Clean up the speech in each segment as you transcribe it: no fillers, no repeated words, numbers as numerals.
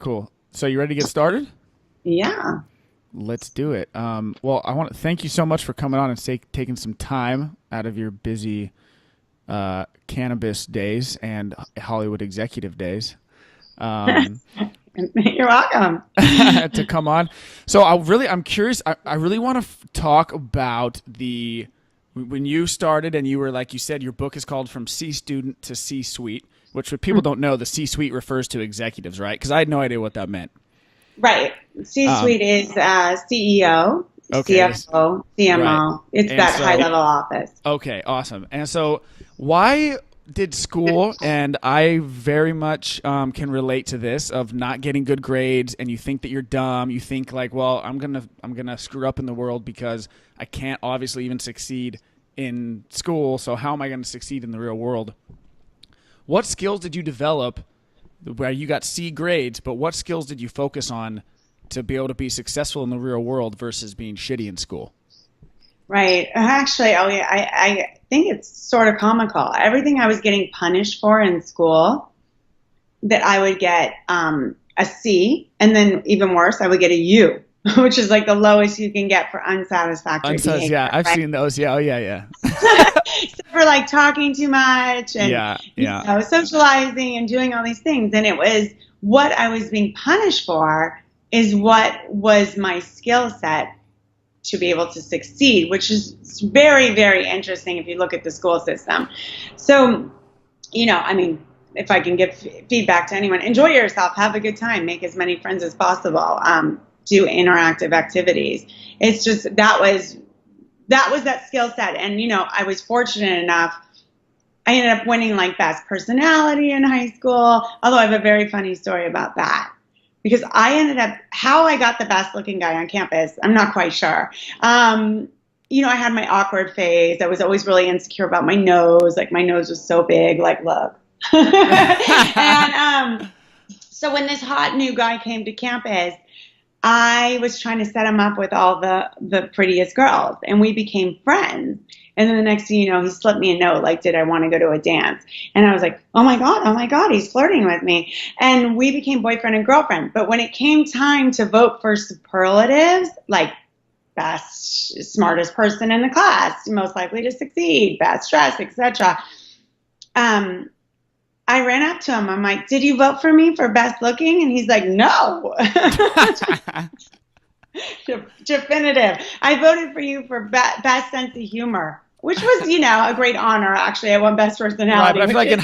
Cool. So you ready to get started? Yeah. Let's do it. Well, I want to thank you so much for coming on and taking some time out of your busy cannabis days and Hollywood executive days You're welcome. to come on. So I'm curious. I really want to talk about when you started and you were, like you said, your book is called From C Student to C-Suite, which what people don't know, the C-Suite refers to executives, right? Because I had no idea what that meant. Right. C-suite is CEO, Okay. CFO, CMO. Right. It's And that so, high-level office. okay, awesome. And so why did school, and I very much can relate to this, of not getting good grades, and you think that you're dumb. You think like, well, I'm gonna screw up in the world because I can't obviously even succeed in school. So how am I going to succeed in the real world? What skills did you develop where you got C grades, but what skills did you focus on to be able to be successful in the real world versus being shitty in school? Right. Actually, oh yeah, I think it's sort of comical. Everything I was getting punished for in school, that I would get a C, and then even worse, I would get a U, which is like the lowest you can get for unsatisfactory behavior. Yeah, I've right? seen those. Yeah, oh yeah. For like talking too much and Yeah. socializing and doing all these things. And it was what I was being punished for is what was my skill set to be able to succeed, which is very, very interesting if you look at the school system. So, I mean, if I can give feedback to anyone, enjoy yourself, have a good time, make as many friends as possible, do interactive activities. It's just that was that skill set. And, I was fortunate enough. I ended up winning like best personality in high school, although I have a very funny story about that. Because how I got the best looking guy on campus, I'm not quite sure. I had my awkward phase. I was always really insecure about my nose. Like my nose was so big, like, look. And so when this hot new guy came to campus, I was trying to set him up with all the prettiest girls, and we became friends. And then the next thing you know, he slipped me a note like, did I want to go to a dance? And I was like, oh my God, he's flirting with me. And we became boyfriend and girlfriend. But when it came time to vote for superlatives, like best, smartest person in the class, most likely to succeed, best dressed, etc., I ran up to him. I'm like, did you vote for me for best looking? And he's like, no. Definitive. I voted for you for best sense of humor, which was, a great honor. Actually, I won best personality. Right, but I feel like in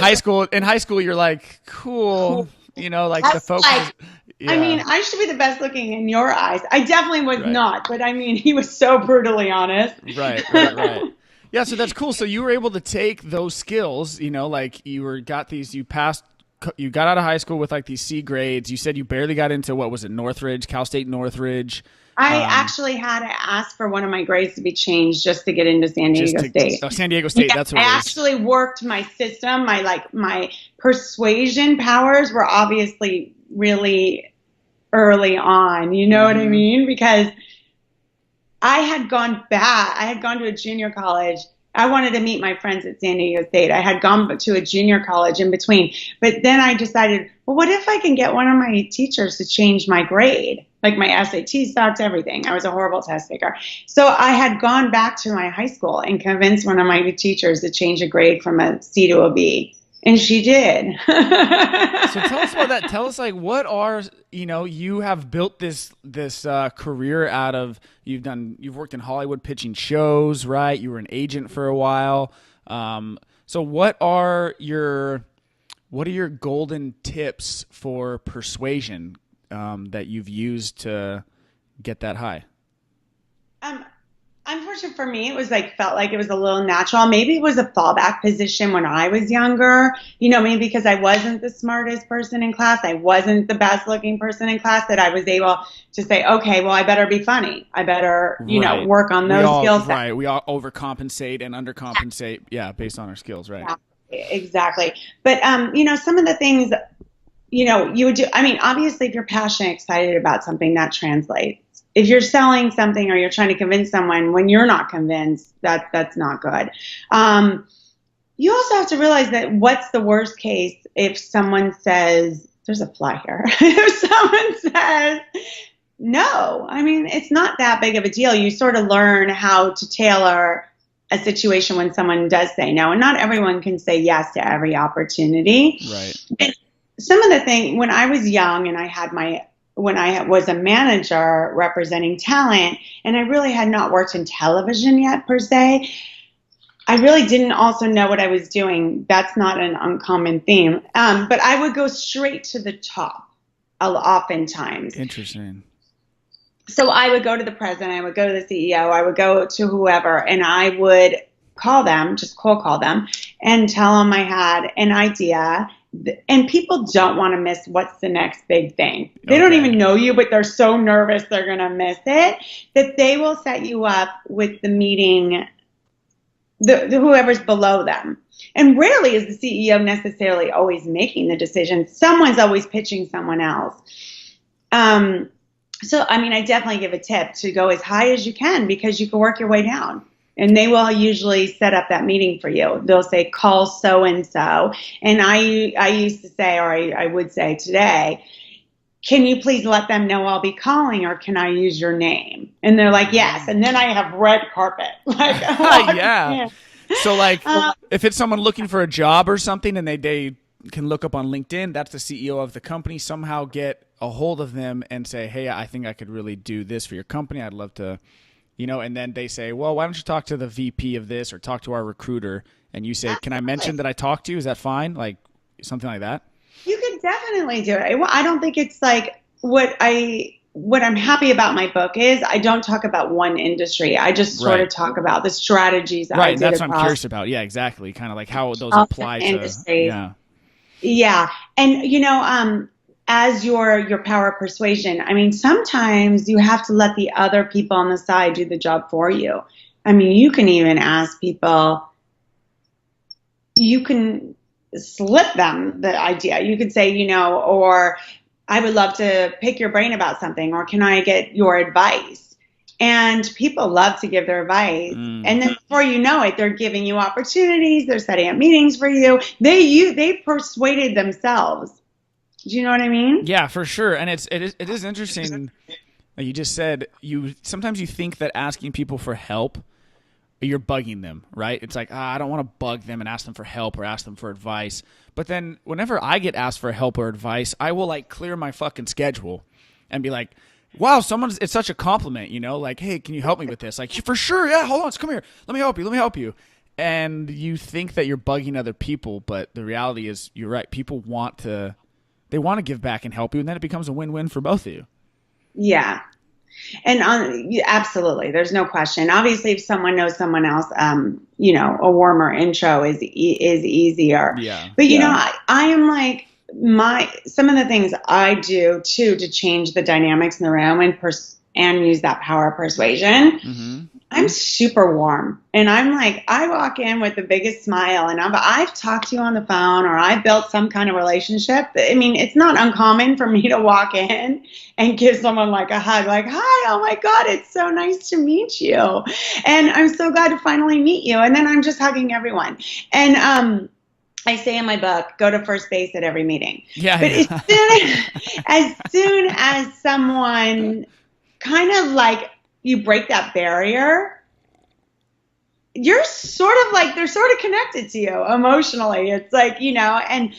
high school, you're like, cool, like the folks. Yeah. I mean, I should be the best looking in your eyes. I definitely was not, but I mean, he was so brutally honest. Right. Yeah, so that's cool. So you were able to take those skills, like you got out of high school with like these C grades. You said you barely got into, what was it, Northridge, Cal State Northridge. I actually had to ask for one of my grades to be changed just to get into San Diego State. Oh, San Diego State, that's what it is. I actually worked my system. My persuasion powers were obviously really early on. You know what I mean? Because I had gone to a junior college. I wanted to meet my friends at San Diego State. I had gone to a junior college in between. But then I decided, well, what if I can get one of my teachers to change my grade? Like my SAT sucked, everything. I was a horrible test taker. So I had gone back to my high school and convinced one of my teachers to change a grade from a C to a B. And she did. So tell us about that. Tell us, like, what are, you have built this career out of, you've worked in Hollywood pitching shows, right? You were an agent for a while. So what are your golden tips for persuasion that you've used to get that high? Unfortunately for me, it was felt like it was a little natural. Maybe it was a fallback position when I was younger, maybe because I wasn't the smartest person in class. I wasn't the best looking person in class, that I was able to say, okay, well, I better be funny. I better, work on those skill sets. Right. We all overcompensate and undercompensate. Yeah. Based on our skills. Right. Yeah, exactly. But, some of the things, you would do, I mean, obviously if you're passionate, excited about something, that translates. If you're selling something or you're trying to convince someone when you're not convinced, that's not good. You also have to realize that what's the worst case if someone says, there's a fly here. If someone says no, I mean, it's not that big of a deal. You sort of learn how to tailor a situation when someone does say no, and not everyone can say yes to every opportunity. Right. And some of the things, when I was young and when I was a manager representing talent, and I really had not worked in television yet per se, I really didn't also know what I was doing. That's not an uncommon theme. But I would go straight to the top oftentimes. Interesting. So I would go to the president, I would go to the CEO, I would go to whoever, and I would call them, just cold call them, and tell them I had an idea. And people don't want to miss what's the next big thing. They don't even know you, but they're so nervous they're going to miss it, that they will set you up with the meeting, whoever's below them. And rarely is the CEO necessarily always making the decision. Someone's always pitching someone else. So, I mean, I definitely give a tip to go as high as you can, because you can work your way down. And they will usually set up that meeting for you. They'll say, call so-and-so. And I used to say, or I would say today, can you please let them know I'll be calling, or can I use your name? And they're like, yes. And then I have red carpet. Like, yeah. So like if it's someone looking for a job or something, and they can look up on LinkedIn, that's the CEO of the company, somehow get a hold of them and say, hey, I think I could really do this for your company. I'd love to, and then they say, well, why don't you talk to the VP of this, or talk to our recruiter? And you say, can I mention that I talked to you? Is that fine? Like something like that? You could definitely do it. I don't think it's like what I'm happy about my book is I don't talk about one industry. I just sort of talk about the strategies. Right. That's what I'm curious about. Yeah, exactly. Kind of like how those apply to industries. Yeah. Yeah. And, as your power of persuasion, I mean, sometimes you have to let the other people on the side do the job for you. I mean, you can even ask people, you can slip them the idea. You could say, or I would love to pick your brain about something, or can I get your advice? And people love to give their advice. And then before you know it, they're giving you opportunities. They're setting up meetings for you. They persuaded themselves. Do you know what I mean? Yeah, for sure. And it is interesting. You just said sometimes you think that asking people for help, you're bugging them, right? It's like, I don't want to bug them and ask them for help or ask them for advice. But then whenever I get asked for help or advice, I will like clear my fucking schedule and be like, wow, it's such a compliment, like, hey, can you help me with this? Like, for sure. Yeah, hold on. Come here. Let me help you. And you think that you're bugging other people, but the reality is you're right. People want to give back and help you, and then it becomes a win-win for both of you. Yeah. And absolutely, there's no question. Obviously, if someone knows someone else, a warmer intro is easier. Yeah. But I am like some of the things I do too to change the dynamics in the room and use that power of persuasion. Mm-hmm. I'm super warm, and I'm like, I walk in with the biggest smile, and I've talked to you on the phone, or I've built some kind of relationship. I mean, it's not uncommon for me to walk in and give someone like a hug, like, hi, oh my God, it's so nice to meet you. And I'm so glad to finally meet you. And then I'm just hugging everyone. And, I say in my book, go to first base at every meeting. Yeah. But as soon as someone kind of like, you break that barrier, you're sort of like, they're sort of connected to you emotionally. It's like, and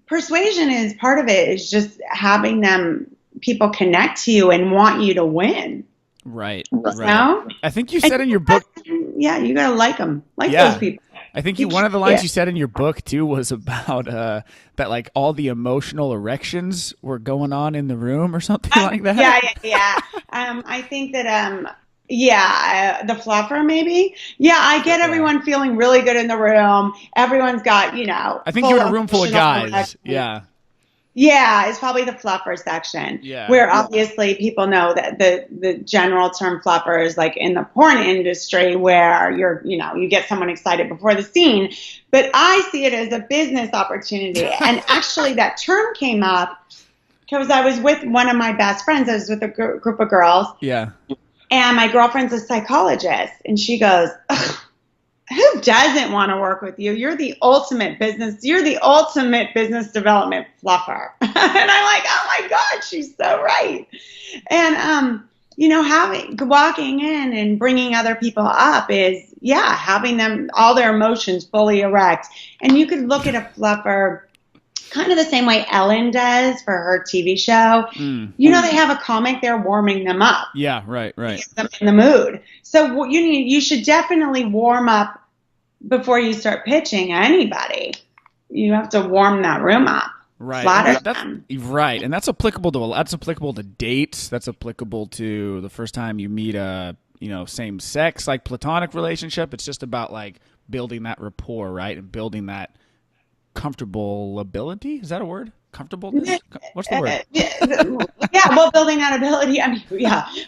persuasion is part of it, is just having people connect to you and want you to win. Right. Right. I think you said in your book. Yeah, you got to like them. Those people. I think one of the lines you said in your book too was about that like all the emotional erections were going on in the room or something like that. Yeah. I think that the fluffer maybe. Yeah, I get everyone feeling really good in the room. Everyone's got I think you're in a room full of guys. Yeah. Yeah, it's probably the fluffer section, where obviously people know that the general term fluffer is like in the porn industry, where you get someone excited before the scene. But I see it as a business opportunity. And actually that term came up because I was with one of my best friends. I was with a group of girls. Yeah. And my girlfriend's a psychologist. And she goes, who doesn't want to work with you? You're the ultimate business development fluffer. And I'm like, oh my God, she's so right. And, walking in and bringing other people up is, having them, all their emotions fully erect. And you could look at a fluffer kind of the same way Ellen does for her TV show. They have a comic, they're warming them up. Yeah, right. Get them in the mood. So you should definitely warm up before you start pitching anybody. You have to warm that room up. Right. Flatter them. Right. And that's applicable to dates. That's applicable to the first time you meet a, same sex, like platonic relationship. It's just about like building that rapport, right? And building that comfortable ability. Is that a word? Comfortableness? What's the word? Building that ability. I mean,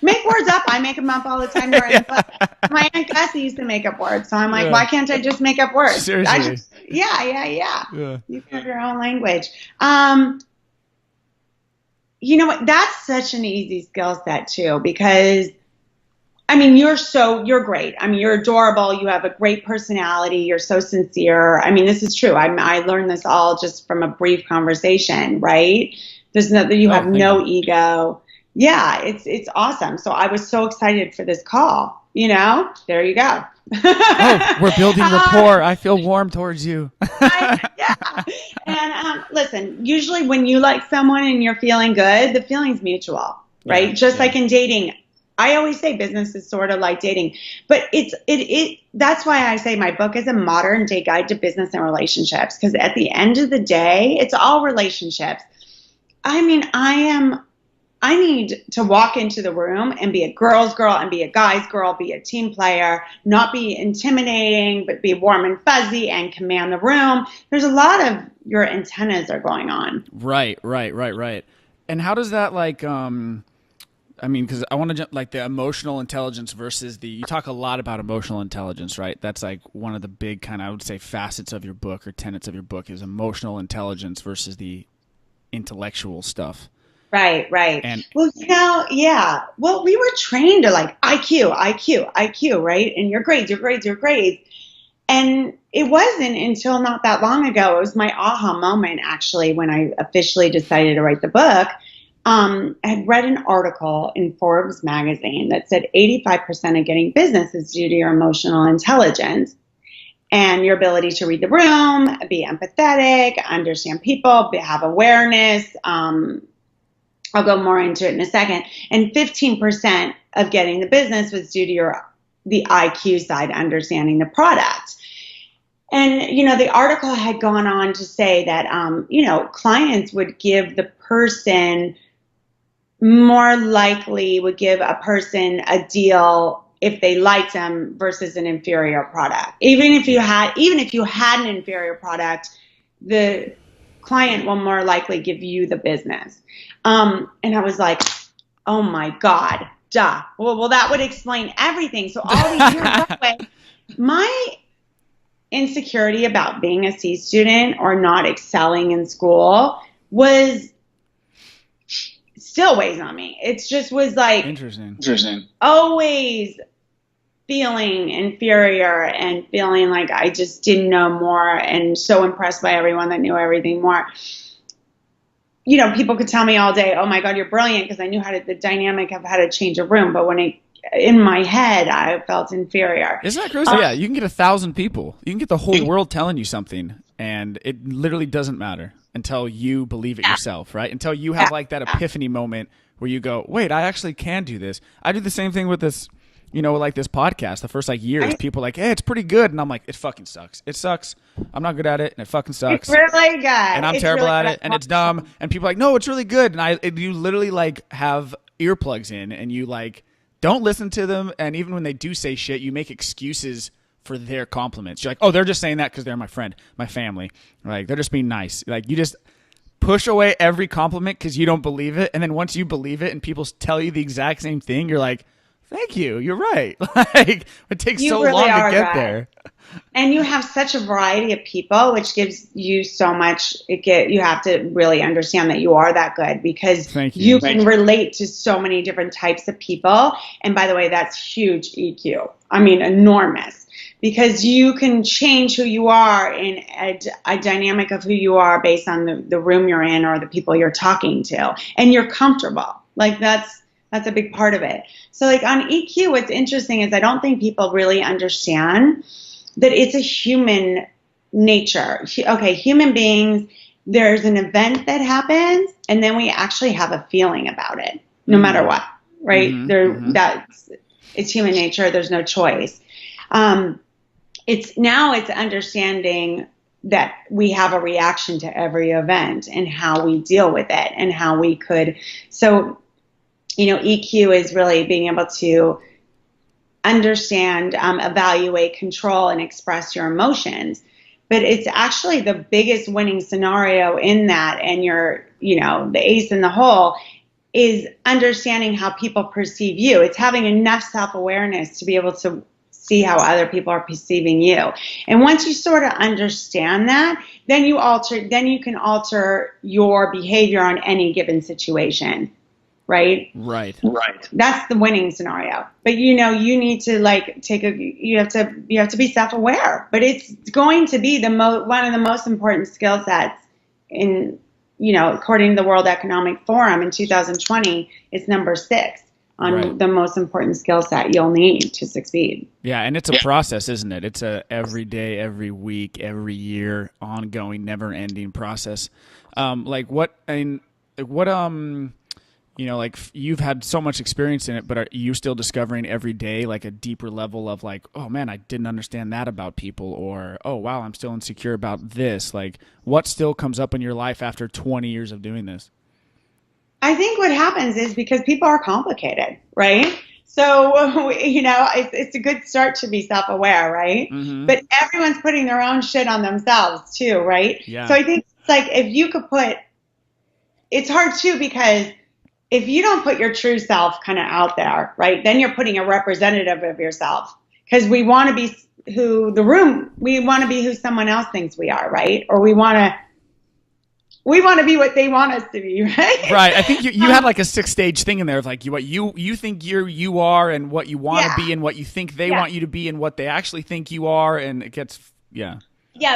make words up. I make them up all the time. My Aunt Gussie used to make up words, so I'm like, why can't I just make up words? Seriously. Yeah. You can have your own language. You know what? That's such an easy skill set too, because I mean, you're great. I mean, you're adorable. You have a great personality. You're so sincere. I mean, this is true. I learned this all just from a brief conversation, right? You have no ego. Yeah, it's awesome. So I was so excited for this call. There you go. We're building rapport. I feel warm towards you. And listen, usually when you like someone and you're feeling good, the feeling's mutual, right? Like in dating. I always say business is sort of like dating, but that's why I say my book is a modern day guide to business and relationships. Because at the end of the day, it's all relationships. I mean, I need to walk into the room and be a girl's girl and be a guy's girl, be a team player, not be intimidating, but be warm and fuzzy and command the room. There's a lot of your antennas are going on. Right. And how does that because I want to jump like the emotional intelligence versus you talk a lot about emotional intelligence, right? That's like one of the big kind of, I would say, facets of your book or tenets of your book is emotional intelligence versus the intellectual stuff. Right. And well, Well, we were trained to like IQ, right? And your grades. And it wasn't until not that long ago, it was my aha moment actually when I officially decided to write the book. I had read an article in Forbes magazine that said 85% of getting business is due to your emotional intelligence and your ability to read the room, be empathetic, understand people, have awareness. I'll go more into it in a second. And 15% of getting the business was due to the IQ side, understanding the product. And, the article had gone on to say that, clients would give the person more likely would give a person a deal if they liked them versus an inferior product. Even if you had an inferior product, the client will more likely give you the business. And I was like, oh my God, duh. Well, that would explain everything. So all these years that way, my insecurity about being a C student or not excelling in school still weighs on me. It just was like interesting. Always feeling inferior and feeling like I just didn't know more and so impressed by everyone that knew everything more. People could tell me all day, oh my God, you're brilliant, because I knew the dynamic of how to change a room. But in my head, I felt inferior. Isn't that crazy? You can get 1,000 people. You can get the whole world telling you something, and it literally doesn't matter until you believe it yourself, right? Until you have like that epiphany moment where you go, wait, I actually can do this. I do the same thing with this, like this podcast. The first years, people are like, hey, it's pretty good. And I'm like, it fucking sucks. It sucks. I'm not good at it, and it fucking sucks. It's really good. And I'm terrible at it, and it's dumb. And people are like, no, it's really good. And you literally have earplugs in, and you don't listen to them. And even when they do say shit, you make excuses for their compliments. You're like, oh, they're just saying that because they're my friend, my family. They're just being nice. You just push away every compliment because you don't believe it. And then once you believe it and people tell you the exact same thing, you're like, thank you. You're right. It takes so long to get there. And you have such a variety of people, which gives you so much. You have to really understand that you are that good because you can relate to so many different types of people. And by the way, that's huge EQ. I mean, enormous. because you can change who you are in a dynamic of who you are based on the room you're in or the people you're talking to, and you're comfortable. Like that's a big part of it. So like on EQ, what's interesting is I don't think people really understand that it's a human nature. Okay, human beings, there's an event that happens, and then we actually have a feeling about it, no matter what, right? It's human nature. There's no choice. It's understanding that we have a reaction to every event and how we deal with it and how we could. So, EQ is really being able to understand, evaluate, control, and express your emotions. But it's actually the biggest winning scenario in that, and the ace in the hole is understanding how people perceive you. It's having enough self-awareness to be able to see how other people are perceiving you. And once you sort of understand that, then you can alter your behavior on any given situation. Right. That's the winning scenario. But you need to you have to be self-aware. But it's going to be one of the most important skill sets in, according to the World Economic Forum in 2020, it's number 6 on the most important skill set you'll need to succeed. Yeah, and it's a process, isn't it? It's a every day, every week, every year, ongoing, never-ending process. You've had so much experience in it, but are you still discovering every day like a deeper level of like, oh man, I didn't understand that about people, or oh wow, I'm still insecure about this? Like, what still comes up in your life after 20 years of doing this? I think what happens is because people are complicated, right? So, it's a good start to be self-aware, right? Mm-hmm. But everyone's putting their own shit on themselves too, right? Yeah. So I think it's like if you could it's hard too, because if you don't put your true self kind of out there, right, then you're putting a representative of yourself, because we want to be we want to be who someone else thinks we are, right? Or we want to be what they want us to be, right? Right. I think you had like a 6-stage thing in there of like what you think you are, and what you want to be, and what you think they want you to be, and what they actually think you are, and it gets Yeah,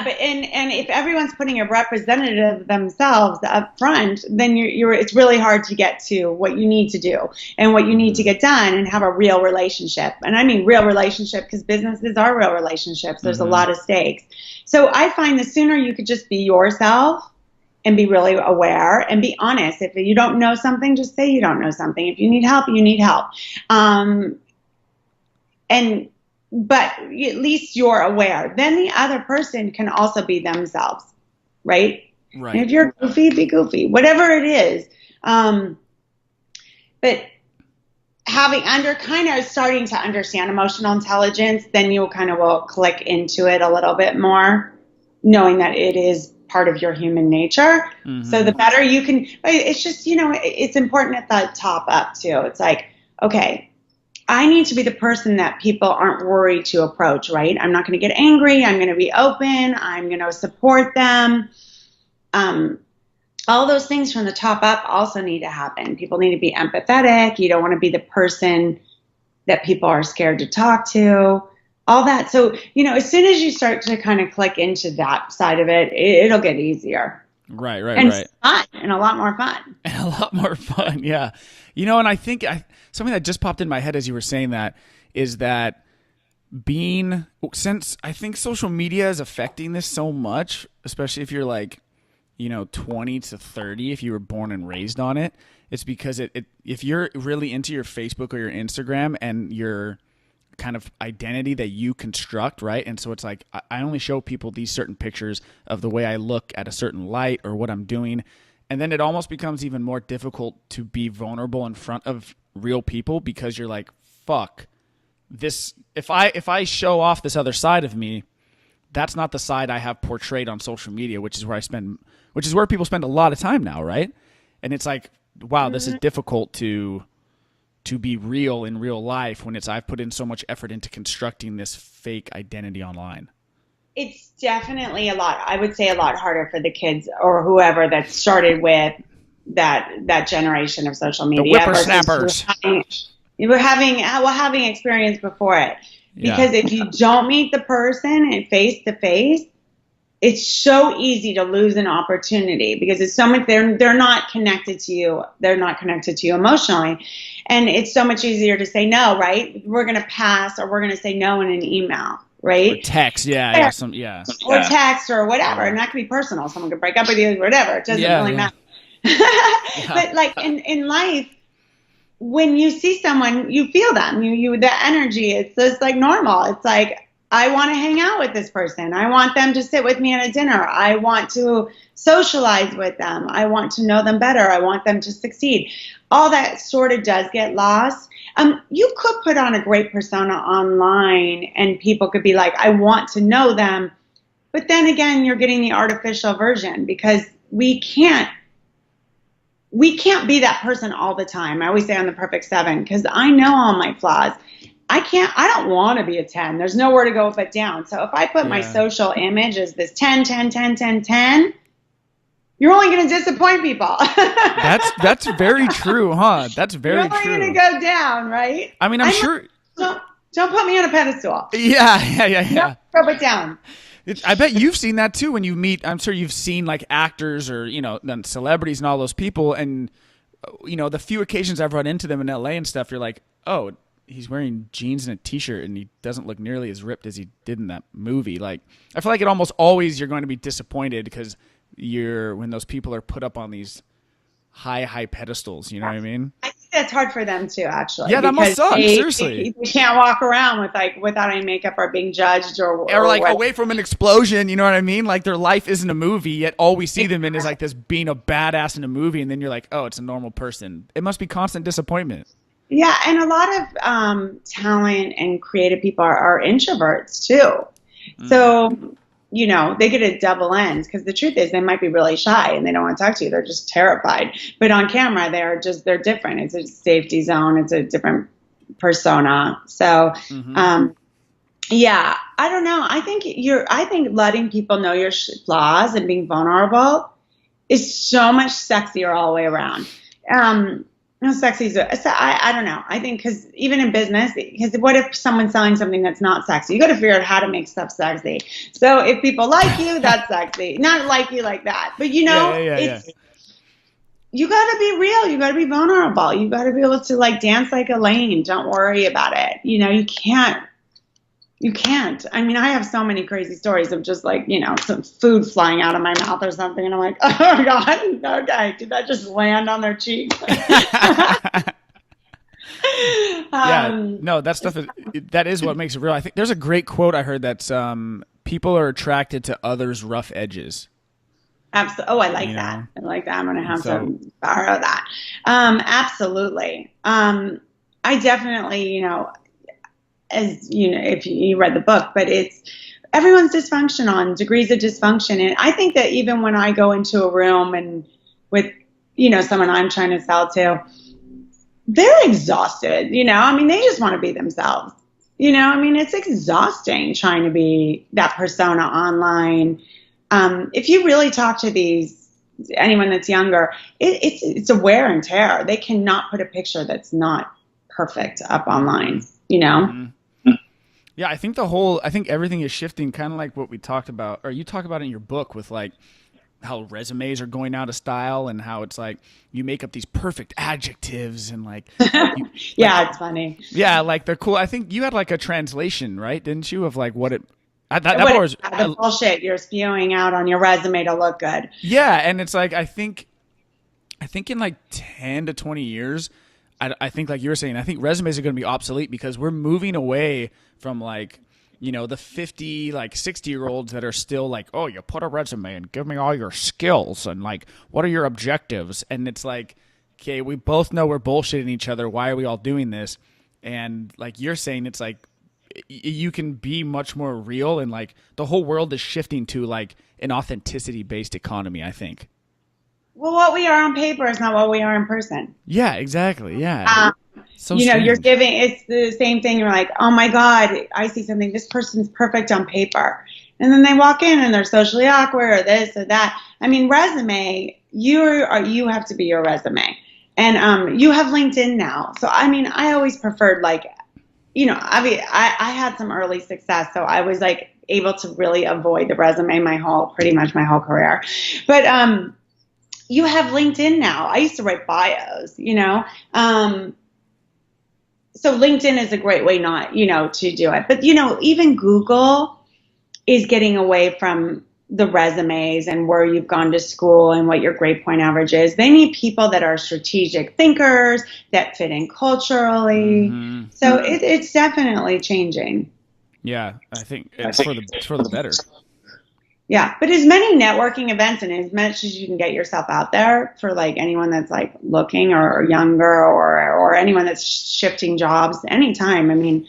but and if everyone's putting a representative of themselves up front, then it's really hard to get to what you need to do and what you need to get done and have a real relationship. And I mean real relationship, because businesses are real relationships. There's a lot of stakes. So I find the sooner you could just be yourself and be really aware and be honest. If you don't know something, just say you don't know something. If you need help, you need help. But at least you're aware. Then the other person can also be themselves, right? Right. And if you're goofy, be goofy, whatever it is. But kind of starting to understand emotional intelligence, then you kind of will click into it a little bit more, knowing that it is part of your human nature. Mm-hmm. So the better you can, it's just, it's important at the top up too. It's like, okay, I need to be the person that people aren't worried to approach, right? I'm not going to get angry. I'm going to be open. I'm going to support them. All those things from the top up also need to happen. People need to be empathetic. You don't want to be the person that people are scared to talk to. All that. So, as soon as you start to kind of click into that side of it, it'll get easier. Right. Fun, and a lot more fun. And a lot more fun, yeah. And I think something that just popped in my head as you were saying that is that since I think social media is affecting this so much, especially if you're like, 20 to 30, if you were born and raised on it, it's because if you're really into your Facebook or your Instagram and your kind of identity that you construct, right? And so it's like, I only show people these certain pictures of the way I look at a certain light or what I'm doing. And then it almost becomes even more difficult to be vulnerable in front of real people, because you're like, fuck this. If I show off this other side of me, that's not the side I have portrayed on social media, which is where people spend a lot of time now. Right. And it's like, wow, this is difficult to be real in real life when I've put in so much effort into constructing this fake identity online. It's definitely I would say a lot harder for the kids or whoever that started with that generation of social media. The whippersnappers. We're having experience before it. Yeah. Because if you don't meet the person face to face, it's so easy to lose an opportunity because it's so much, they're not connected to you. They're not connected to you emotionally. And it's so much easier to say no, right? We're going to pass, or we're going to say no in an email, Or right? text. Yeah. Yeah. Some. Yeah. Or text or whatever. Yeah. And that could be personal. Someone could break up with you, whatever. It doesn't Yeah. really Yeah. matter. Yeah. But like in life, when you see someone, you feel them. The energy. It's just like normal. It's like, I want to hang out with this person. I want them to sit with me at a dinner. I want to socialize with them. I want to know them better. I want them to succeed. All that sort of does get lost. You could put on a great persona online and people could be like, I want to know them. But then again, you're getting the artificial version because we can't be that person all the time. I always say I'm the perfect 7 because I know all my flaws. I don't want to be a 10. There's nowhere to go but down. So if I put my social image as this 10, 10, 10, 10, 10, you're only going to disappoint people. That's very true, huh? That's very true. You're only going to go down, right? I mean, I'm sure. Don't put me on a pedestal. Yeah. Throw it down. I bet you've seen that too when you meet. I'm sure you've seen like actors or celebrities and all those people, and the few occasions I've run into them in LA and stuff, you're like, oh, he's wearing jeans and a t-shirt and he doesn't look nearly as ripped as he did in that movie. Like, I feel like it almost always you're going to be disappointed because when those people are put up on these high pedestals, you know what I mean? I think that's hard for them too, actually. Yeah, that must suck. Seriously, they can't walk around without any makeup or being judged or like away from an explosion. You know what I mean? Like their life isn't a movie, yet all we see them in is like this being a badass in a movie, and then you're like, oh, it's a normal person. It must be constant disappointment. Yeah, and a lot of talent and creative people are introverts too. So they get a double end because the truth is they might be really shy and they don't want to talk to you. They're just terrified. But on camera, they're different. It's a safety zone. It's a different persona. So, yeah, I don't know. I think letting people know your flaws and being vulnerable is so much sexier all the way around. No, sexy is, I don't know. I think because even in business, because what if someone's selling something that's not sexy? You got to figure out how to make stuff sexy. So if people like you, that's sexy. Not like you like that, but you got to be real. You got to be vulnerable. You got to be able to like dance like Elaine. Don't worry about it. You can't. I mean, I have so many crazy stories of just like, some food flying out of my mouth or something. And I'm like, oh my God, okay. Did that just land on their cheek? No, that stuff that is what makes it real. I think there's a great quote I heard that's people are attracted to others' rough edges. Absolutely. Oh, I like that. I like that. I'm going to have to borrow that. Absolutely. I definitely, as if you read the book, but it's everyone's dysfunctional and degrees of dysfunction. And I think that even when I go into a room and with, someone I'm trying to sell to, they're exhausted, I mean, they just want to be themselves, I mean, it's exhausting trying to be that persona online. If you really talk to anyone that's younger, it's a wear and tear. They cannot put a picture that's not perfect up online, Mm-hmm. Yeah, I think everything is shifting, kind of like what we talked about, or you talk about in your book with like how resumes are going out of style and how it's like you make up these perfect adjectives and like it's funny. Yeah, like they're cool. I think you had like a translation, right? Didn't you, of like what it the bullshit you're spewing out on your resume to look good. Yeah, and it's like I think in like 10 to 20 years, I think like you were saying, I think resumes are going to be obsolete because we're moving away from like, the 50, like 60-year-olds that are still like, oh, you put a resume and give me all your skills and like, what are your objectives? And it's like, okay, we both know we're bullshitting each other. Why are we all doing this? And like you're saying, it's like you can be much more real and like the whole world is shifting to like an authenticity-based economy, I think. Well, what we are on paper is not what we are in person. Yeah, exactly. Yeah. You're giving, it's the same thing. You're like, oh my God, I see something. This person's perfect on paper. And then they walk in and they're socially awkward or this or that. I mean, resume, you have to be your resume. And you have LinkedIn now. So, I mean, I always preferred like I mean, I had some early success, so I was like able to really avoid the resume pretty much my whole career. But you have LinkedIn now. I used to write bios, so LinkedIn is a great way to do it. But, even Google is getting away from the resumes and where you've gone to school and what your grade point average is. They need people that are strategic thinkers, that fit in culturally. Mm-hmm. So it's definitely changing. Yeah, I think it's for the better. Yeah, but as many networking events and as much as you can get yourself out there for like anyone that's like looking or younger or anyone that's shifting jobs anytime. I mean,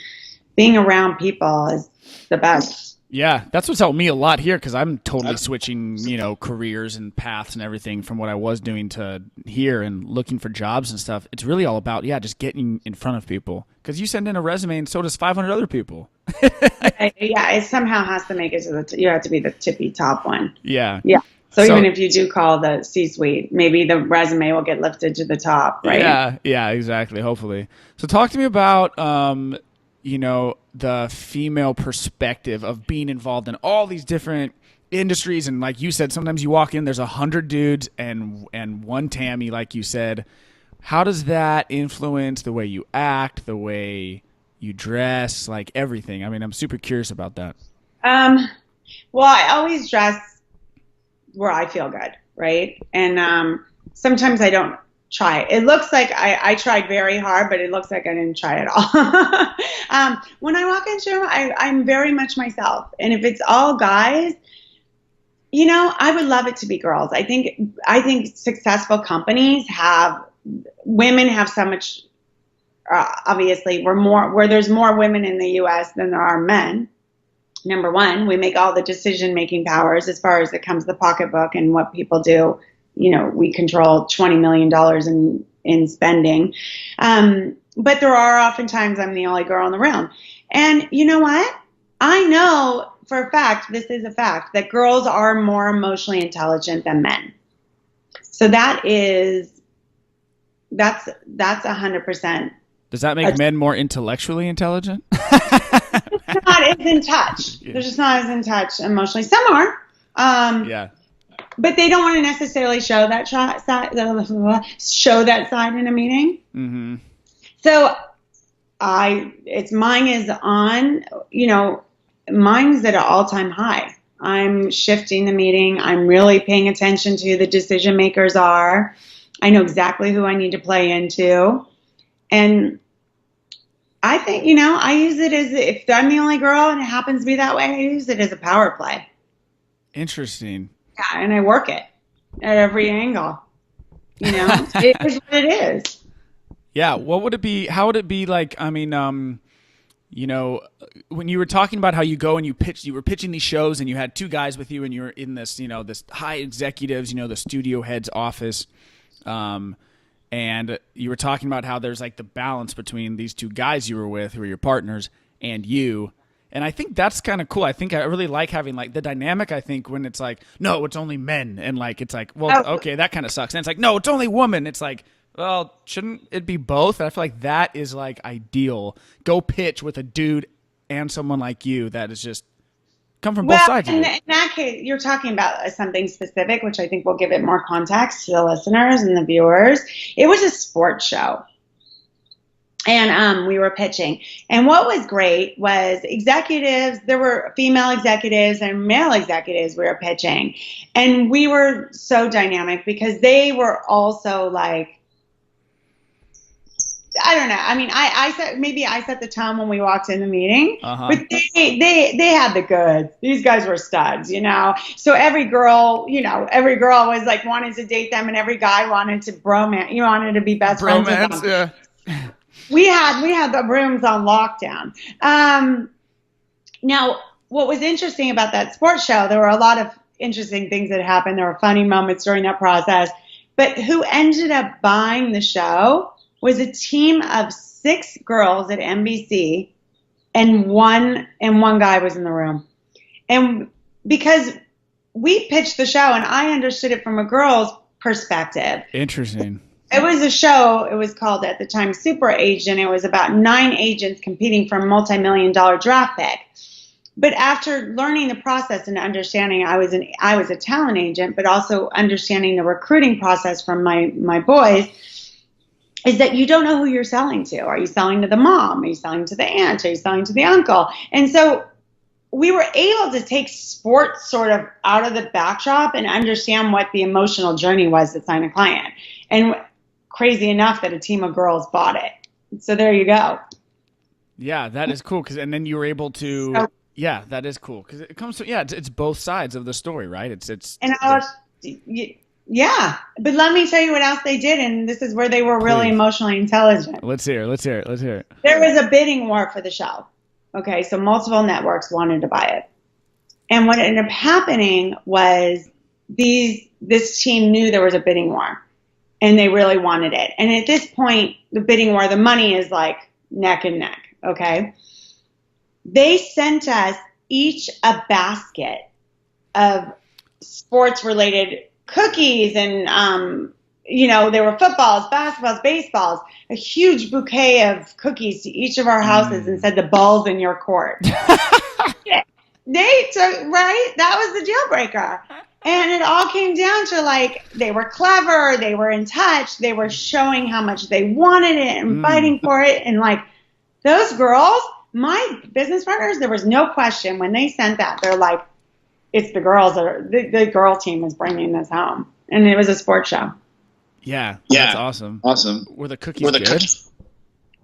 being around people is the best. Yeah, that's what's helped me a lot here because I'm totally switching, careers and paths and everything from what I was doing to here and looking for jobs and stuff. It's really all about, just getting in front of people because you send in a resume and so does 500 other people. Yeah, it somehow has to make it to you have to be the tippy top one. Yeah. Yeah. So even if you do call the C-suite, maybe the resume will get lifted to the top, right? Yeah, exactly. Hopefully. So talk to me about, the female perspective of being involved in all these different industries. And like you said, sometimes you walk in, there's 100 dudes and one Tami, like you said. How does that influence the way you act, the way you dress, like everything? I mean, I'm super curious about that. Well, I always dress where I feel good, right? And sometimes I don't try. It looks like I tried very hard, but it looks like I didn't try at all. When I walk into a room, I'm very much myself. And if it's all guys, I would love it to be girls. I think successful companies women have so much. Obviously, where there's more women in the U.S. than there are men. Number one, we make all the decision-making powers as far as it comes to the pocketbook and what people do. We control $20 million in spending. But there are oftentimes I'm the only girl in the room. And you know what? I know for a fact, this is a fact, that girls are more emotionally intelligent than men. So that's 100%. Does that make men more intellectually intelligent? Not as in touch. Yeah. They're just not as in touch emotionally. Some are. Yeah. But they don't want to necessarily show that side in a meeting. Mm-hmm. So mine is on, mine's at an all-time high. I'm shifting the meeting. I'm really paying attention to who the decision makers are. I know exactly who I need to play into. And I think, I use it as if I'm the only girl and it happens to be that way, I use it as a power play. Interesting. Yeah, and I work it at every angle. It is what it is. Yeah. What would it be? How would it be like? I mean, when you were talking about how you go and you were pitching these shows and you had two guys with you and you were in this, this high executives, the studio head's office. And you were talking about how there's like the balance between these two guys you were with who are your partners and you. And I think that's kind of cool. I think I really like having like the dynamic, I think, when it's like, no, it's only men. And like, it's like, well, okay, that kind of sucks. And it's like, no, it's only women. It's like, well, shouldn't it be both? And I feel like that is like ideal. Go pitch with a dude and someone like you that is just come from both sides. In that case, you're talking about something specific, which I think will give it more context to the listeners and the viewers. It was a sports show. And we were pitching. And what was great was executives, there were female executives and male executives we were pitching. And we were so dynamic because they were also like, I don't know. I mean, I set the tone when we walked in the meeting, but they had the goods. These guys were studs, So every girl was like wanted to date them, and every guy wanted to wanted to be best friends with them. Yeah. We had the rooms on lockdown. Now, what was interesting about that sports show, there were a lot of interesting things that happened. There were funny moments during that process. But who ended up buying the show was a team of 6 girls at NBC, and one guy was in the room. And because we pitched the show and I understood it from a girl's perspective. Interesting. It was a show. It was called at the time Super Agent. It was about 9 agents competing for a multi-million-dollar draft pick. But after learning the process and understanding, I was a talent agent, but also understanding the recruiting process from my boys, is that you don't know who you're selling to. Are you selling to the mom? Are you selling to the aunt? Are you selling to the uncle? And so we were able to take sports sort of out of the backdrop and understand what the emotional journey was to sign a client. And crazy enough that a team of girls bought it. So there you go. Yeah, that is cool. And then you were able to, yeah, that is cool. Because it comes to, it's both sides of the story, right? Yeah. But let me tell you what else they did. And this is where they were really emotionally intelligent. Let's hear it. There was a bidding war for the show. Okay, so multiple networks wanted to buy it. And what ended up happening was this team knew there was a bidding war, and they really wanted it. And at this point, the bidding war, the money is like neck and neck, okay? They sent us each a basket of sports-related cookies and, there were footballs, basketballs, baseballs, a huge bouquet of cookies to each of our houses and said, the ball's in your court. They took, right? That was the deal breaker. And it all came down to like, they were clever, they were in touch, they were showing how much they wanted it and fighting for it. And like those girls, my business partners, there was no question when they sent that, they're like, it's the girls that are, the girl team is bringing this home. And it was a sports show. Yeah, that's awesome. Were the cookies good?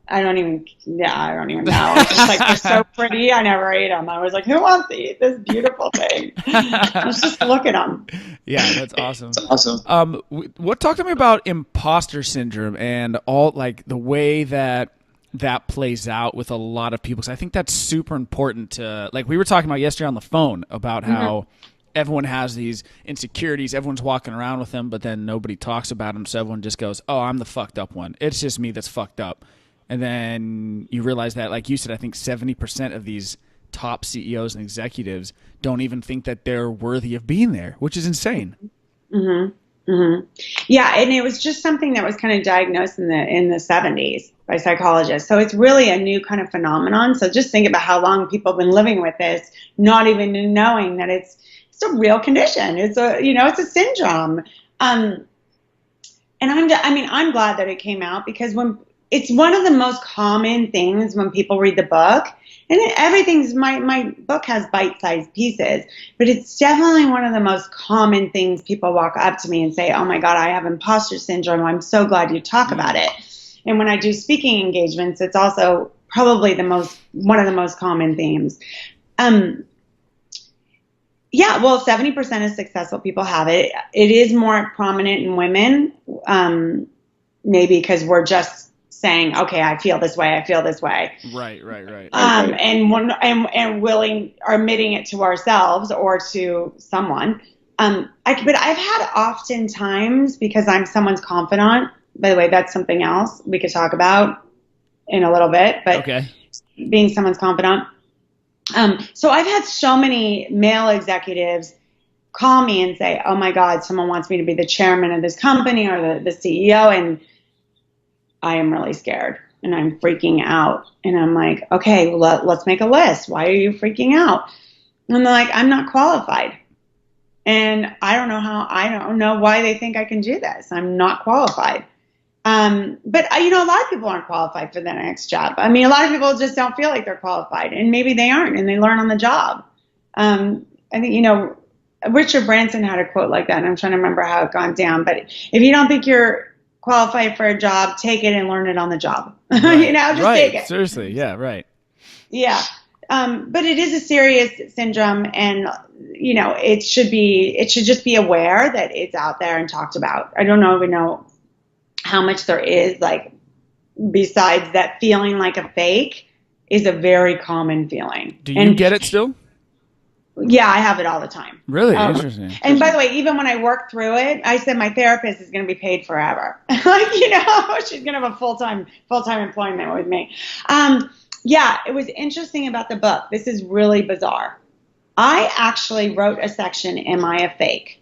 I don't even know. It's just like, they're so pretty. I never ate them. I was like, who wants to eat this beautiful thing? Let's just look at them. Yeah, that's awesome. Talk to me about imposter syndrome and all like the way that plays out with a lot of people. Because I think that's super important to, like we were talking about yesterday on the phone about how everyone has these insecurities. Everyone's walking around with them, but then nobody talks about them. So everyone just goes, oh, I'm the fucked up one. It's just me that's fucked up. And then you realize that, like you said, I think 70% of these top CEOs and executives don't even think that they're worthy of being there, which is insane. Yeah, and it was just something that was kind of diagnosed in the 70s by psychologists. So it's really a new kind of phenomenon. So just think about how long people have been living with this, not even knowing that it's a real condition. It's a syndrome. And I'm glad that it came out, because when it's one of the most common things when people read the book, and my book has bite-sized pieces, but it's definitely one of the most common things people walk up to me and say, oh my God, I have imposter syndrome. I'm so glad you talk about it. And when I do speaking engagements, it's also probably one of the most common themes. 70% of successful people have it. It is more prominent in women, maybe because we're just saying, okay, I feel this way. Right. And willing or admitting it to ourselves or to someone. But I've had oftentimes, because I'm someone's confidant, by the way, that's something else we could talk about in a little bit, but being someone's confidant. So I've had so many male executives call me and say, oh my God, someone wants me to be the chairman of this company or the CEO. And I am really scared and I'm freaking out. And I'm like, okay, well, let's make a list. Why are you freaking out? And they're like, I'm not qualified. And I don't know why they think I can do this. I'm not qualified. But a lot of people aren't qualified for the next job. I mean, a lot of people just don't feel like they're qualified, and maybe they aren't, and they learn on the job. I think, Richard Branson had a quote like that, and I'm trying to remember how it gone down. But if you don't think you're qualified for a job, take it and learn it on the job. Right. Take it. Seriously. Yeah. Right. Yeah. But it is a serious syndrome, and, it should just be aware that it's out there and talked about. I don't even know how much there is, like, besides that feeling like a fake is a very common feeling. Do you get it still? Yeah, I have it all the time. Really? Interesting. And by the way, even when I work through it, I said my therapist is going to be paid forever. She's going to have a full-time employment with me. It was interesting about the book. This is really bizarre. I actually wrote a section, Am I a Fake?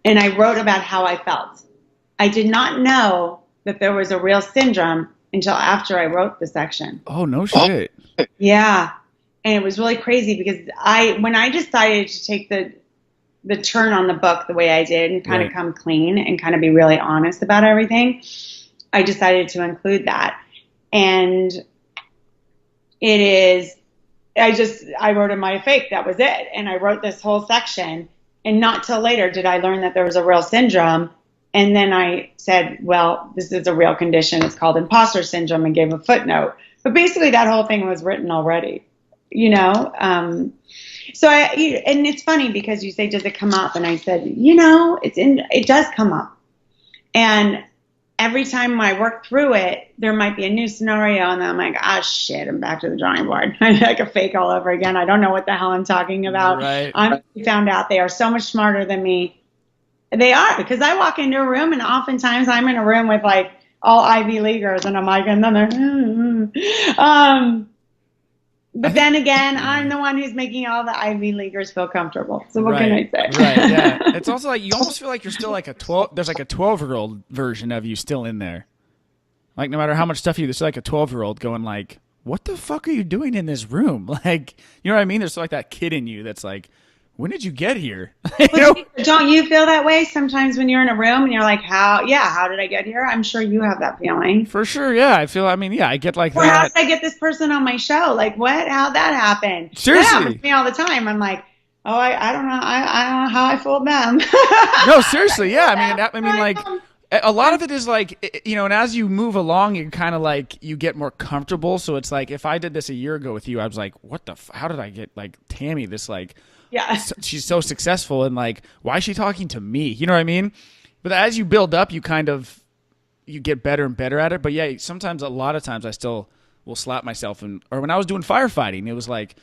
And I wrote about how I felt. I did not know that there was a real syndrome until after I wrote the section. Oh, no shit. Yeah. And it was really crazy because when I decided to take the turn on the book the way I did and kind of come clean and kind of be really honest about everything, I decided to include that. And it is, I wrote in my fake, that was it. And I wrote this whole section. And not till later did I learn that there was a real syndrome. And then I said, well, this is a real condition. It's called imposter syndrome, and gave a footnote. But basically that whole thing was written already, you know? And it's funny because you say, does it come up? And I said, it does come up. And every time I work through it, there might be a new scenario, and then I'm like, shit, I'm back to the drawing board. I like a fake all over again. I don't know what the hell I'm talking about. Right. I found out they are so much smarter than me. They are, because I walk into a room, and oftentimes I'm in a room with like all Ivy Leaguers, and I'm like, and then they're, but then again, I'm the one who's making all the Ivy Leaguers feel comfortable. So what can I say? Right, yeah. It's also like you almost feel like you're still like there's like a 12-year-old version of you still in there. Like no matter how much stuff there's like a 12-year-old going like, what the fuck are you doing in this room? Like, you know what I mean? There's like that kid in you that's like, when did you get here? Don't you feel that way sometimes when you're in a room and you're like, how did I get here? I'm sure you have that feeling. For sure, yeah. I get like or that. How did I get this person on my show? Like, what? How'd that happen? Seriously. That happens to me all the time. I'm like, I don't know. I don't know how I fooled them. No, seriously, yeah. I mean, like, a lot of it is like, and as you move along, you kind of like, you get more comfortable. So it's like, if I did this a year ago with you, I was like, how did I get like Tami, this like, yeah, she's so successful, and like, why is she talking to me? You know what I mean? But as you build up, you get better and better at it. But yeah, a lot of times I still will slap myself. Or when I was doing firefighting, it was like,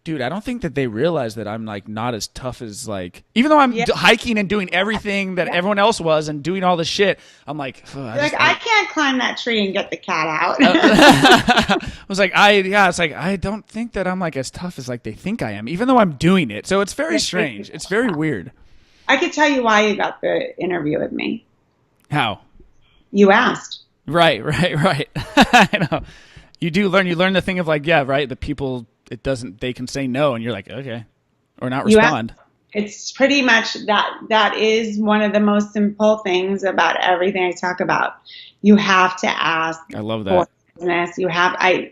dude, I don't think that they realize that I'm like not as tough as like, even though I'm hiking and doing everything that everyone else was and doing all this shit, I'm like, I can't climb that tree and get the cat out. I was like, I don't think that I'm like as tough as like they think I am, even though I'm doing it. So it's very strange. It's very weird. I could tell you why you got the interview with me. How? You asked. Right. I know. You learn the thing of like, yeah, right. The people, they can say no, and you're like, okay, or not respond. It's pretty much that is one of the most simple things about everything I talk about. You have to ask. I love that. Business. You have to ask.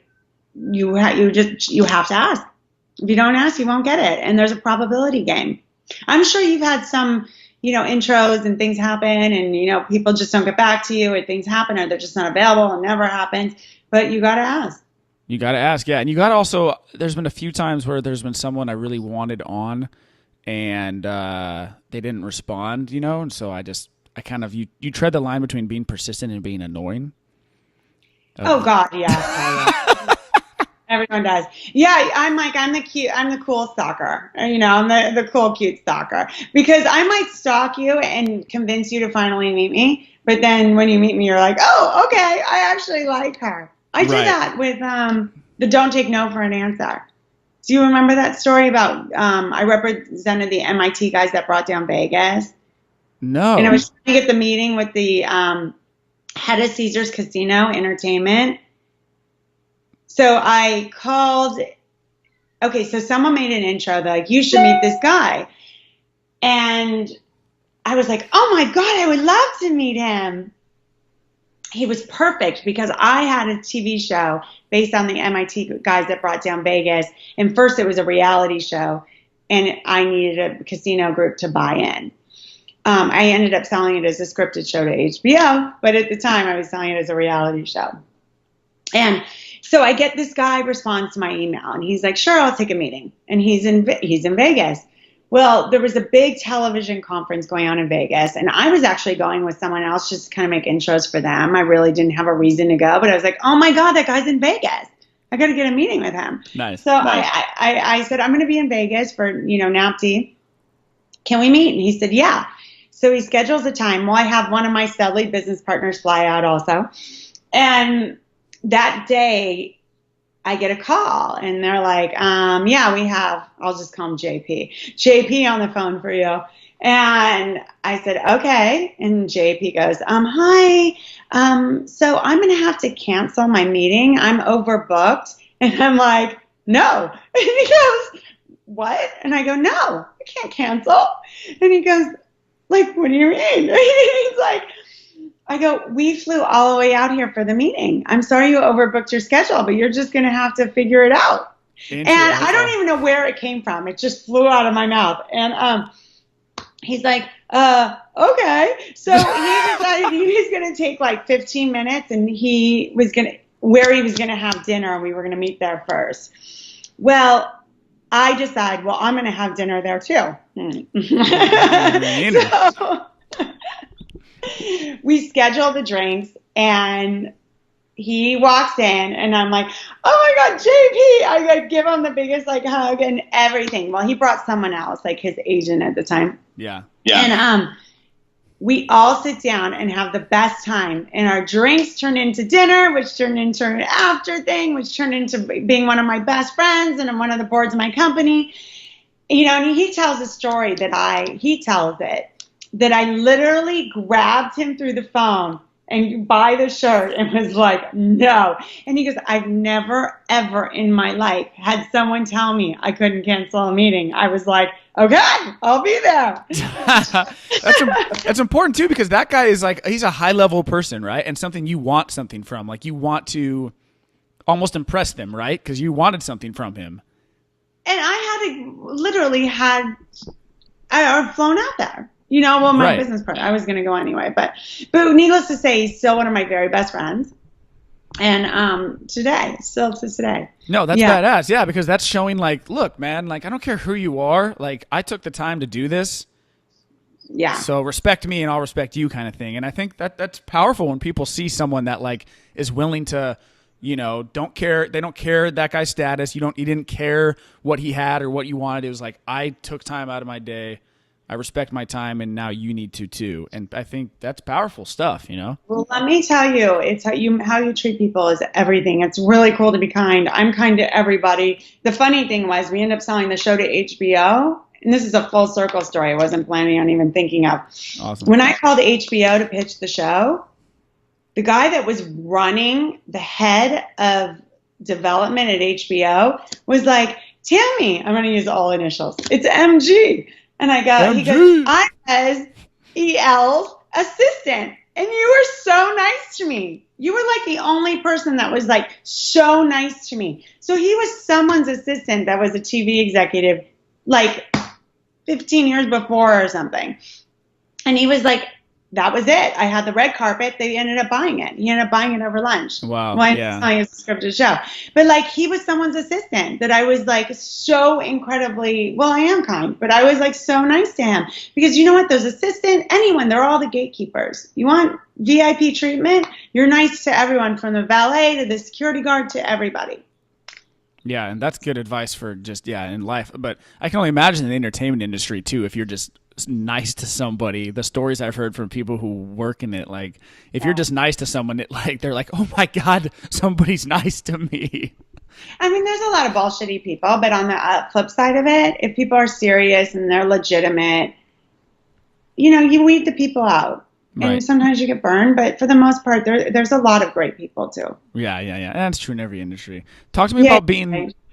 If you don't ask, you won't get it. And there's a probability game. I'm sure you've had some, intros and things happen, and, people just don't get back to you, or things happen, or they're just not available, and never happens. But you got to ask. You got to ask, yeah. And you got to also, there's been a few times where there's been someone I really wanted on, and they didn't respond, and so I kind of, you tread the line between being persistent and being annoying. Oh God, yeah. Everyone does. Yeah, I'm the cool stalker. I'm the cool, cute stalker. Because I might stalk you and convince you to finally meet me, but then when you meet me, you're like, oh, okay, I actually like her. I did that with the Don't Take No for an Answer. Do you remember that story about I represented the MIT guys that brought down Vegas? No. And I was trying to get the meeting with the head of Caesars Casino Entertainment. So I called. Okay, so someone made an intro. They're like, you should meet this guy. And I was like, oh my God, I would love to meet him. He was perfect because I had a TV show based on the MIT guys that brought down Vegas. And first it was a reality show, and I needed a casino group to buy in. I ended up selling it as a scripted show to HBO, but at the time I was selling it as a reality show. And so I get this guy responds to my email, and he's like, sure, I'll take a meeting. And he's in Vegas. Well, there was a big television conference going on in Vegas, and I was actually going with someone else just to kind of make intros for them. I really didn't have a reason to go, but I was like, oh my God, that guy's in Vegas. I got to get a meeting with him. Nice. So nice. I said, I'm going to be in Vegas for, NAPT. Can we meet? And he said, yeah. So he schedules a time. Well, I have one of my Studley business partners fly out also. And that day, I get a call, and they're like, yeah, we have, I'll just call him JP on the phone for you. And I said, okay. And JP goes, hi, So I'm going to have to cancel my meeting. I'm overbooked. And I'm like, no. And he goes, what? And I go, no, I can't cancel. And he goes, like, what do you mean? He's like, I go, we flew all the way out here for the meeting. I'm sorry you overbooked your schedule, but you're just going to have to figure it out. And I don't even know where it came from. It just flew out of my mouth. And he's like, okay. So he decided he was going to take like 15 minutes and he was going to have dinner, and we were going to meet there first. Well, I decided, well, I'm going to have dinner there too. So we scheduled the drinks, and he walks in, and I'm like, oh my God, JP. I like give him the biggest like hug and everything. Well, he brought someone else, like his agent at the time. Yeah. And we all sit down and have the best time. And our drinks turn into dinner, which turned into an after thing, which turned into being one of my best friends and on one of the boards of my company. You know, and he tells a story that I literally grabbed him through the phone and by the shirt and was like, no. And he goes, I've never, ever in my life had someone tell me I couldn't cancel a meeting. I was like, okay, I'll be there. That's important too, because that guy is like, he's a high level person, right? And something you want something from, like you want to almost impress them, right? Because you wanted something from him. And I had flown out there. You know, well, my business partner, I was going to go anyway. But needless to say, he's still one of my very best friends. And still to today. No, that's badass. Yeah, because that's showing like, look, man, like I don't care who you are. Like I took the time to do this. Yeah. So respect me and I'll respect you kind of thing. And I think that's powerful when people see someone that like is willing to, you know, don't care. They don't care that guy's status. You didn't care what he had or what you wanted. It was like, I took time out of my day. I respect my time, and now you need to too. And I think that's powerful stuff, you know? Well, let me tell you, it's how you treat people is everything. It's really cool to be kind. I'm kind to everybody. The funny thing was we ended up selling the show to HBO, and this is a full circle story I wasn't planning on even thinking of. Awesome. When I called HBO to pitch the show, the guy that was running the head of development at HBO was like, Tami, I'm going to use all initials. It's MG. And he goes, I was EL's assistant, and you were so nice to me. You were like the only person that was like so nice to me. So he was someone's assistant that was a TV executive like 15 years before or something. And he was like, that was it. I had the red carpet. They ended up buying it. He ended up buying it over lunch. Wow. Well, it's not a scripted show. But like he was someone's assistant that I was like so incredibly, well, I am kind, but I was like so nice to him. Because you know what? Those assistants, anyone, they're all the gatekeepers. You want VIP treatment? You're nice to everyone from the valet to the security guard to everybody. Yeah, and that's good advice for just, in life. But I can only imagine in the entertainment industry too, if you're just nice to somebody. The stories I've heard from people who work in it, like if you're just nice to someone, they're like, oh my God, somebody's nice to me. I mean, there's a lot of bullshitty people, but on the flip side of it, if people are serious and they're legitimate, you know, you weed the people out. Right. And sometimes you get burned, but for the most part, there's a lot of great people too. Yeah. And that's true in every industry. Talk to me about being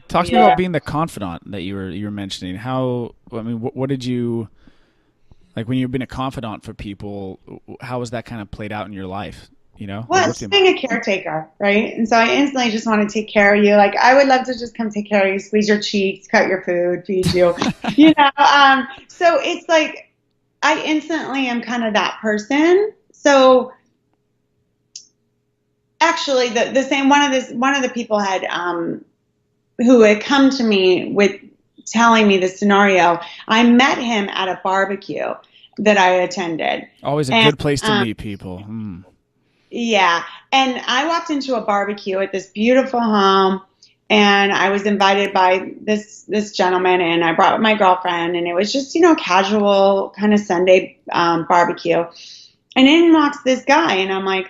the confidant that you were mentioning. What did you like when you've been a confidant for people? How has that kind of played out in your life? You know, well, it's being a caretaker, right? And so I instantly just want to take care of you. Like I would love to just come take care of you, squeeze your cheeks, cut your food, feed you. You know, so it's like. I instantly am kind of that person. So actually the same one of the people had who had come to me with telling me the scenario. I met him at a barbecue that I attended. Always a good place to meet people. Yeah. And I walked into a barbecue at this beautiful home. And I was invited by this gentleman, and I brought my girlfriend, and it was just, you know, casual kind of Sunday barbecue. And in walks this guy, and I'm like,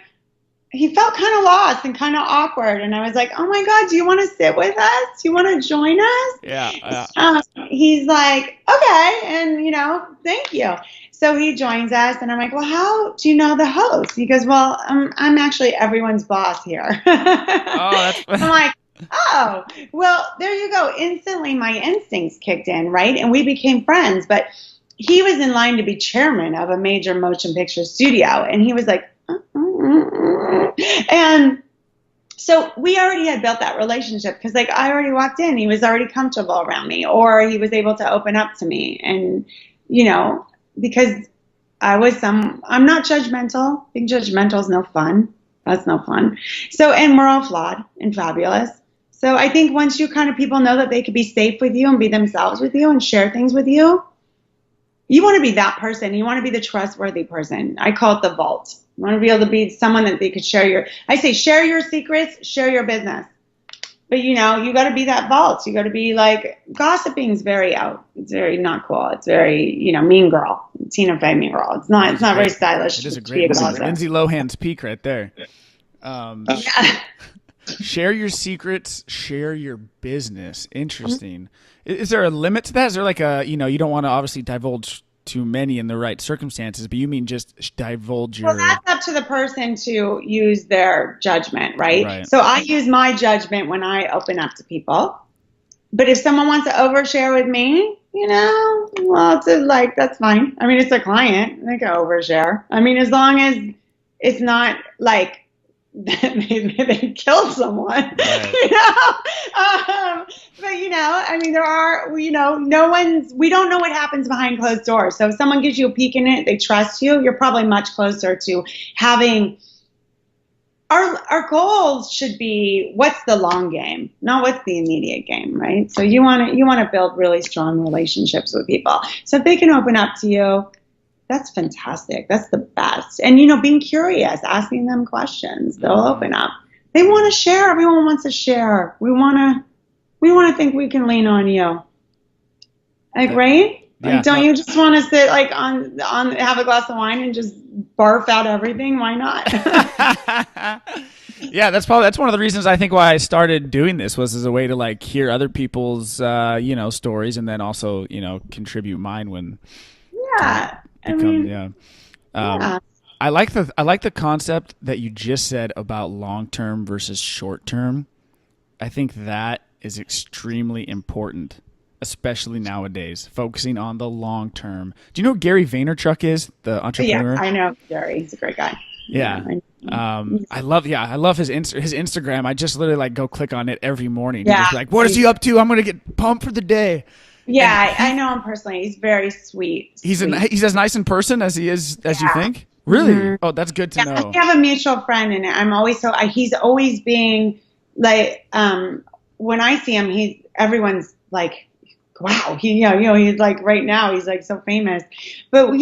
he felt kind of lost and kind of awkward. And I was like, oh my God, do you want to sit with us? Do you want to join Yeah. us? He's like, okay. And, thank you. So he joins us. And I'm like, well, how do you know the host? He goes, well, I'm actually everyone's boss here. Oh, I'm like, oh, well, there you go. Instantly, my instincts kicked in, right? And we became friends. But he was in line to be chairman of a major motion picture studio. And he was like, and so we already had built that relationship because like I already walked in, he was already comfortable around me, or he was able to open up to me. And, because I'm not judgmental. Being judgmental is no fun. That's no fun. So, and we're all flawed and fabulous. So I think once people know that they could be safe with you and be themselves with you and share things with you, you want to be that person. You want to be the trustworthy person. I call it the vault. You want to be able to be someone that they could share share your secrets, share your business. But you got to be that vault. You got to be like, gossiping is very out. It's very not cool. It's very, mean girl. Tina Fey mean girl. It's not very stylish. It is a great Lindsay Lohan's peak right there. Yeah. Share your secrets, share your business. Interesting. Is there a limit to that? Is there like you don't want to obviously divulge too many in the right circumstances, but you mean just divulge your... Well, that's up to the person to use their judgment, right? So I use my judgment when I open up to people. But if someone wants to overshare with me, well, that's fine. I mean, it's a client. They can overshare. I mean, as long as it's not like they killed someone, right. But I mean, there are, we don't know what happens behind closed doors. So if someone gives you a peek in it, they trust you, you're probably much closer to having. Our goals should be what's the long game, not what's the immediate game, right? So you want to build really strong relationships with people. So if they can open up to you, that's fantastic. That's the best. And, being curious, asking them questions, they'll open up. They want to share. Everyone wants to share. We want to think we can lean on you. Like, right? Yeah, don't you just want to sit like on have a glass of wine and just barf out everything? Why not? Yeah, that's one of the reasons I think why I started doing this was as a way to like hear other people's stories and then also contribute mine when yeah. Yeah. I like the concept that you just said about long term versus short term. I think that is extremely important, especially nowadays, focusing on the long term. Do you know who Gary Vaynerchuk is, the entrepreneur? Yeah, I know Gary. He's a great guy. Yeah. I love his Instagram. I just literally like go click on it every morning. Yeah. Just be like, what is he up to? I'm going to get pumped for the day. Yeah, I know him personally. He's very sweet. He's as nice in person as he is as you think? Really? Mm-hmm. Oh, that's good to know. We have a mutual friend, and I'm always he's always being like, when I see him, everyone's like, wow, he's like right now, he's like so famous. But,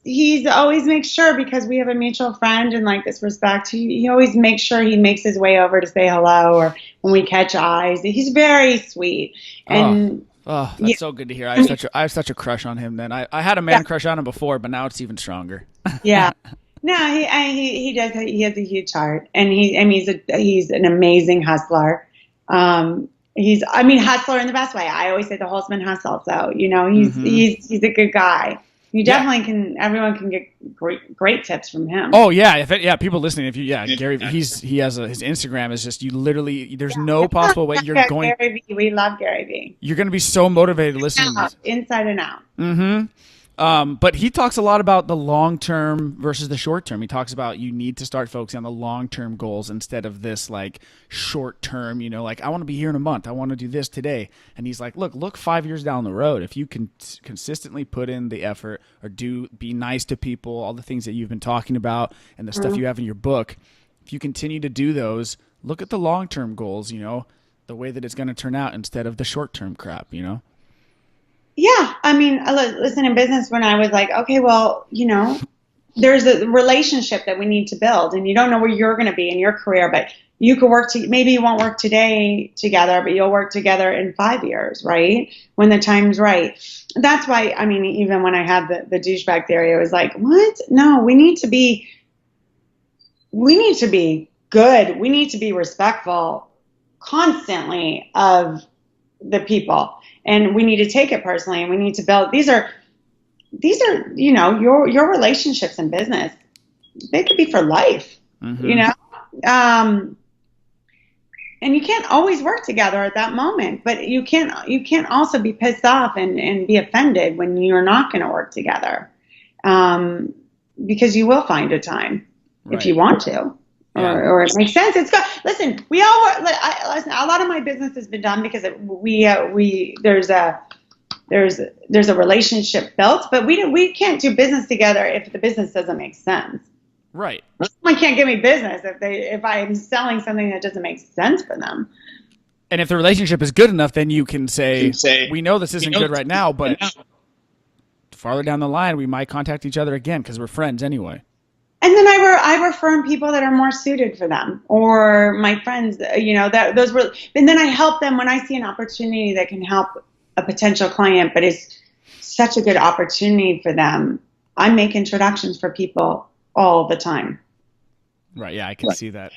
he's always makes sure, because we have a mutual friend and like this respect, he always makes sure he makes his way over to say hello, or when we catch eyes. He's very sweet. And oh, that's so good to hear. I have such a crush on him. Then I had a man crush on him before, but now it's even stronger. Yeah. No, he does. He has a huge heart, and he's an amazing hustler. He's hustler in the best way. I always say the Holzman hustle. So he's a good guy. You definitely can. Everyone can get great tips from him. Oh yeah, people listening. Gary, he has his Instagram is just, you literally, there's no possible way you're going. Gary V. We love Gary V. You're going to be so motivated listening. Inside and out. Mm-hmm. But he talks a lot about the long term versus the short term. He talks about you need to start focusing on the long term goals instead of this like short term, like I want to be here in a month. I want to do this today. And he's like, look 5 years down the road. If you can consistently put in the effort or be nice to people, all the things that you've been talking about and the stuff you have in your book, if you continue to do those, look at the long term goals, the way that it's going to turn out instead of the short term crap, Yeah, listen, in business, when I was like, okay, well, there's a relationship that we need to build, and you don't know where you're going to be in your career, but you could maybe you won't work today together, but you'll work together in 5 years, right? When the time's right. That's why, even when I had the douchebag theory, I was like, what? No, we need to be we need to be good. We need to be respectful constantly of the people, and we need to take it personally, and we need to build. These are, your relationships in business. They could be for life, um, and you can't always work together at that moment, but you can't also be pissed off and be offended when you're not going to work together, because you will find a time if you want to. Yeah. Or it makes sense. It's good. Listen, we all listen. A lot of my business has been done because there's a relationship built, but we can't do business together if the business doesn't make sense. Right. Someone can't give me business if I'm selling something that doesn't make sense for them. And if the relationship is good enough, then you can say, we know this isn't good right now, but farther down the line, we might contact each other again because we're friends anyway. And then I refer people that are more suited for them, or my friends, and then I help them when I see an opportunity that can help a potential client, but it's such a good opportunity for them. I make introductions for people all the time. Right. Yeah, I can see that.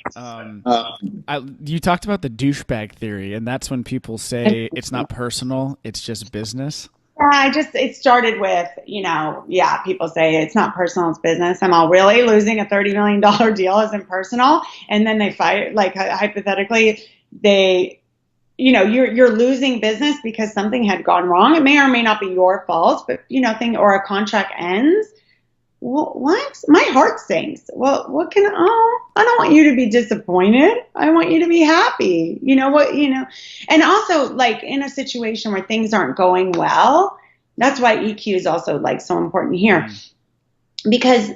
You talked about the douchebag theory, and that's when people say it's not personal, it's just business. Yeah, it started with, people say it's not personal, it's business. I'm all, really? Losing a $30 million deal isn't personal? And then they fight, like, hypothetically, you're losing business because something had gone wrong. It may or may not be your fault, but, or a contract ends. What? My heart sinks. Well, I don't want you to be disappointed. I want you to be happy. And also, like, in a situation where things aren't going well, that's why EQ is also, like, so important here, because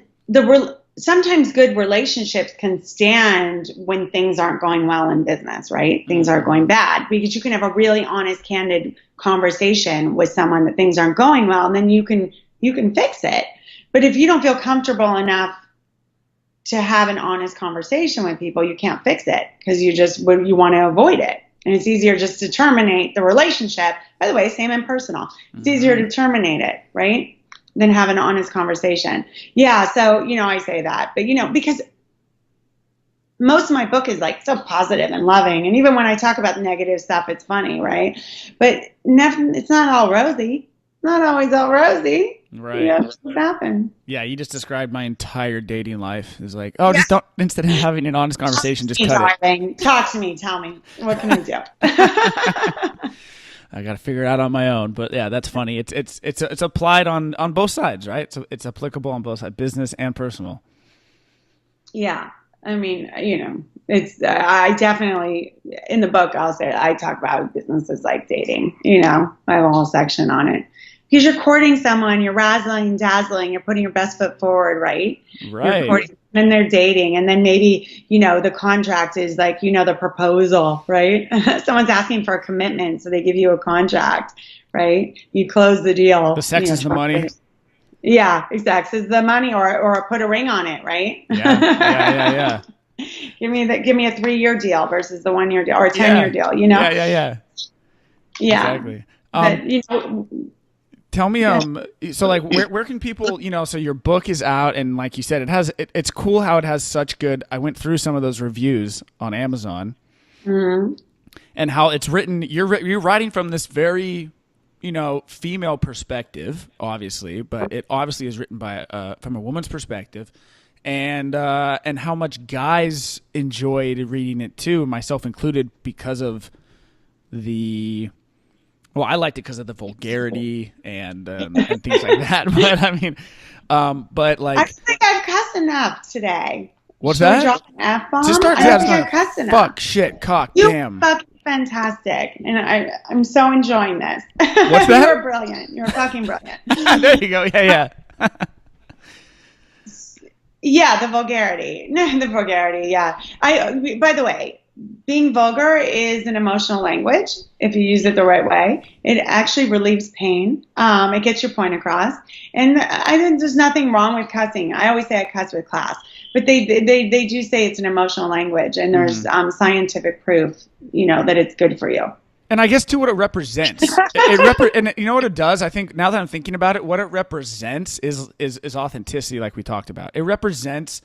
sometimes good relationships can stand when things aren't going well in business, right? Things are going bad, because you can have a really honest, candid conversation with someone that things aren't going well, and then you can fix it. But if you don't feel comfortable enough to have an honest conversation with people, you can't fix it, because you want to avoid it. And it's easier just to terminate the relationship. By the way, same in personal. It's easier to terminate it, right, than have an honest conversation. Yeah, so, I say that. But, because most of my book is, like, so positive and loving. And even when I talk about negative stuff, it's funny, right? But it's not all rosy. Not always all rosy. Right. What happened? Yeah, you just described my entire dating life. It's like, just don't, instead of having an honest conversation, just cut it. Talk to me. Tell me. What can I do? I got to figure it out on my own. But yeah, that's funny. It's applied on both sides, right? So it's applicable on both sides, business and personal. Yeah. I mean, I definitely, in the book, I talk about business as like dating. I have a whole section on it. Because you're courting someone, you're razzling and dazzling, you're putting your best foot forward, right? Right. You're courting, and they're dating, and then maybe, the contract is like, the proposal, right? Someone's asking for a commitment, so they give you a contract, right? You close the deal. The sex is the money. Yeah, exactly. It's the money, or put a ring on it, right? Yeah. Give me a 3-year deal versus the 1-year deal, or a 10-year deal, Yeah. Yeah. Exactly. But, tell me, so, like, where can people, so your book is out, and like you said, it's cool how it has such good, I went through some of those reviews on Amazon, and how it's written, you're writing from this very, female perspective, obviously, but it obviously is written from a woman's perspective, and how much guys enjoyed reading it too, myself included, because of well, I liked it because of the vulgarity and things like that. But I mean, but like, I think I've cussed enough today. What's Should that? we drop an F-bomb? Just start. I think I've cussed enough. Fuck, shit, cock, you damn. Fucking fantastic, and I'm so enjoying this. What's that? You're brilliant. You're fucking brilliant. There you go. Yeah. Yeah, the vulgarity. The vulgarity. Yeah. By the way, being vulgar is an emotional language if you use it the right way. It actually relieves pain. It gets your point across. And I think there's nothing wrong with cussing. I always say I cuss with class. But they do say it's an emotional language, and there's scientific proof, that it's good for you. And I guess, too, what it represents. And you know what it does? I think, now that I'm thinking about it, what it represents is authenticity, like we talked about. It represents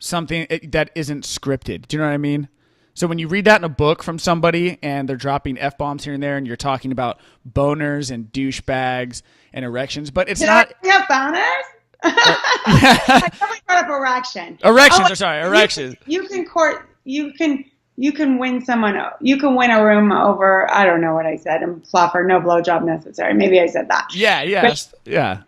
something that isn't scripted. Do you know what I mean? So when you read that in a book from somebody and they're dropping F-bombs here and there and you're talking about boners and douchebags and erections, but it's not. Did I have boners? I probably brought up erection. Erections, sorry, erections. You can win someone. You can win a room over. I don't know what I said. I'm fluffer. No blowjob necessary. Maybe I said that. Yeah.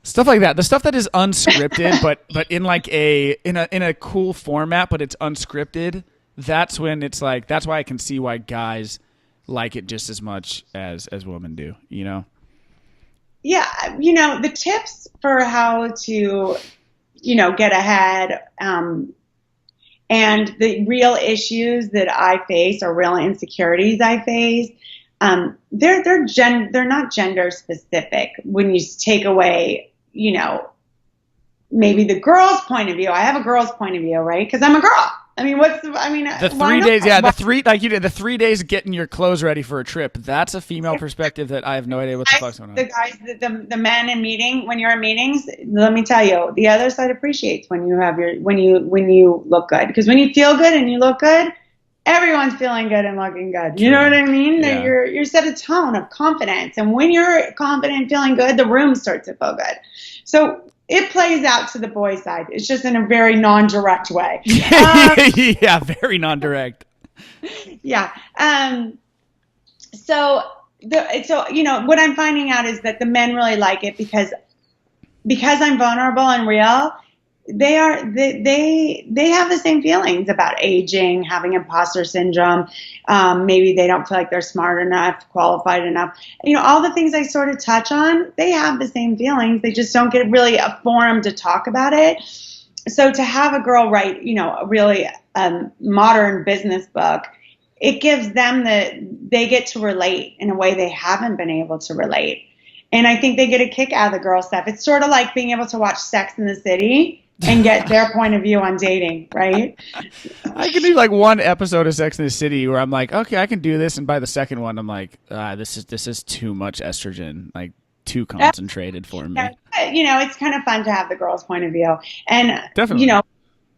Stuff like that. The stuff that is unscripted, but in like in a cool format, but it's unscripted. That's when it's like. That's why I can see why guys like it just as much as women do. You know. Yeah, the tips for how to, get ahead, and the real issues that I face or real insecurities I face, they're not gender specific. When you take away, maybe the girl's point of view. I have a girl's point of view, right? Because I'm a girl. I mean, the 3 days, yeah, the 3 days getting your clothes ready for a trip. That's a female perspective that I have no idea what the fuck's going on. The guys, the men in when you're in meetings, let me tell you, the other side appreciates when you have when you look good. Because when you feel good and you look good, everyone's feeling good and looking good. You know what I mean? Yeah. You're set a tone of confidence, and when you're confident, feeling good, the room starts to feel good. So it plays out to the boy side. It's just in a very non-direct way. Yeah, very non-direct. Yeah. So what I'm finding out is that the men really like it because I'm vulnerable and real. They have the same feelings about aging, having imposter syndrome. Maybe they don't feel like they're smart enough, qualified enough. All the things I sort of touch on, they have the same feelings. They just don't get really a forum to talk about it. So to have a girl write, a really modern business book, it gives them they get to relate in a way they haven't been able to relate. And I think they get a kick out of the girl stuff. It's sort of like being able to watch Sex in the City and get their point of view on dating, right? I can do like one episode of Sex in the City where I'm like, okay, I can do this, and by the second one, I'm like, this is too much estrogen, like too concentrated for me. It's kind of fun to have the girl's point of view, and definitely,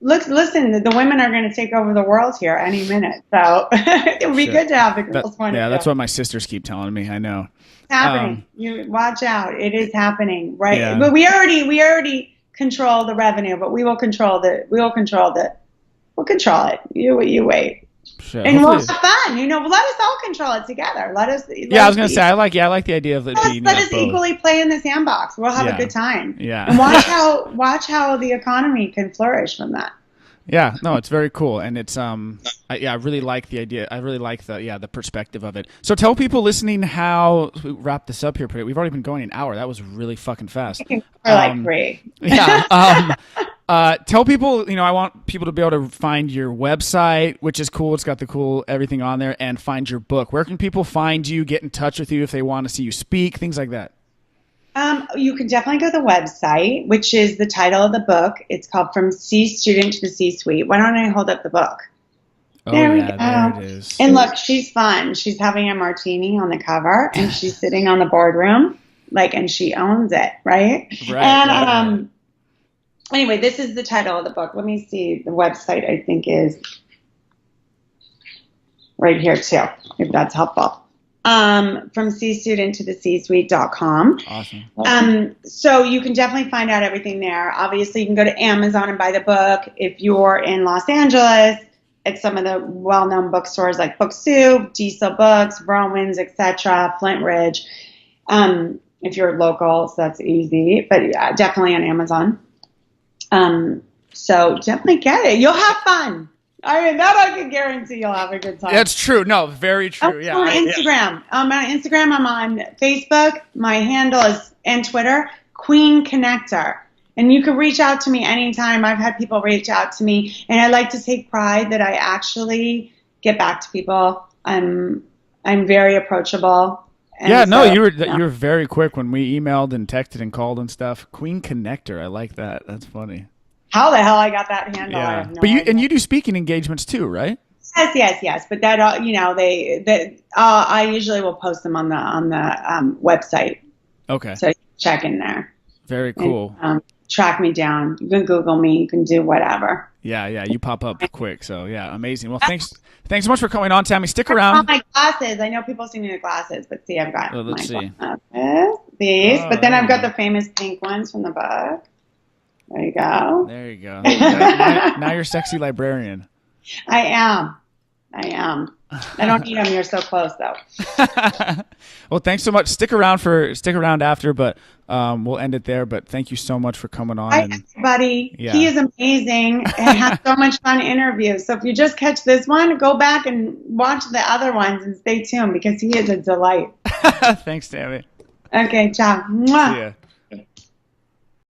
listen, the women are going to take over the world here any minute, so it would be good to have the girl's point of view. Yeah, that's what my sisters keep telling me. I know it's happening. You watch out, it is happening, right? Yeah. But we already control the revenue, but we'll control it. You wait. Sure. And we'll have fun. Let us all control it together. I was gonna say, I like the idea of it being. Let us equally play in the sandbox. We'll have a good time. Yeah. And watch how the economy can flourish from that. Yeah, no, it's very cool, and it's I really like the idea. I really like the perspective of it. So tell people listening how we wrap this up here. We've already been going an hour. That was really fucking fast. We're like 3. Yeah. Tell people, I want people to be able to find your website, which is cool. It's got the cool everything on there, and find your book. Where can people find you, get in touch with you if they want to see you speak, things like that? You can definitely go to the website, which is the title of the book. It's called From C Student to the C-Suite. Why don't I hold up the book? There we go. There it is. And look, she's fun. She's having a martini on the cover, and she's sitting on the boardroom, and she owns it, right? Right. And anyway, this is the title of the book. Let me see. The website, I think, is right here too, if that's helpful. From C-Student to the C-Suite.com. Awesome. So you can definitely find out everything there. Obviously, you can go to Amazon and buy the book. If you're in Los Angeles, at some of the well-known bookstores like Book Soup, Diesel Books, Romans, etc., Flint Ridge. If you're local, so that's easy. But yeah, definitely on Amazon. So definitely get it. You'll have fun. That I can guarantee you'll have a good time. That's true. No, very true. I'm on Instagram. I'm on Instagram. I'm on Facebook. My handle is, and Twitter, Queen Connector. And you can reach out to me anytime. I've had people reach out to me, and I like to take pride that I actually get back to people. I'm very approachable. And you were very quick when we emailed and texted and called and stuff. Queen Connector. I like that. That's funny. How the hell I got that handle? Yeah. I have no idea. And you do speaking engagements too, right? Yes. But that I usually will post them on the website. Okay. So check in there. Very cool. And, track me down. You can Google me. You can do whatever. Yeah, you pop up quick. So yeah, amazing. Well, thanks so much for coming on, Tami. Stick All around. my glasses. I know people see me with glasses, but see, I've got Oh, let's see. these. Oh, But then there I've you got go. the famous pink ones from the book. There you go. There you go. Now you're sexy librarian. I am. I don't need them. You're so close, though. Well, thanks so much. Stick around after, but we'll end it there. But thank you so much for coming on. Hi, everybody. Yeah. He is amazing and has so much fun interviews. So if you just catch this one, go back and watch the other ones and stay tuned because he is a delight. Thanks, Tami. Okay, ciao. Mwah. See ya.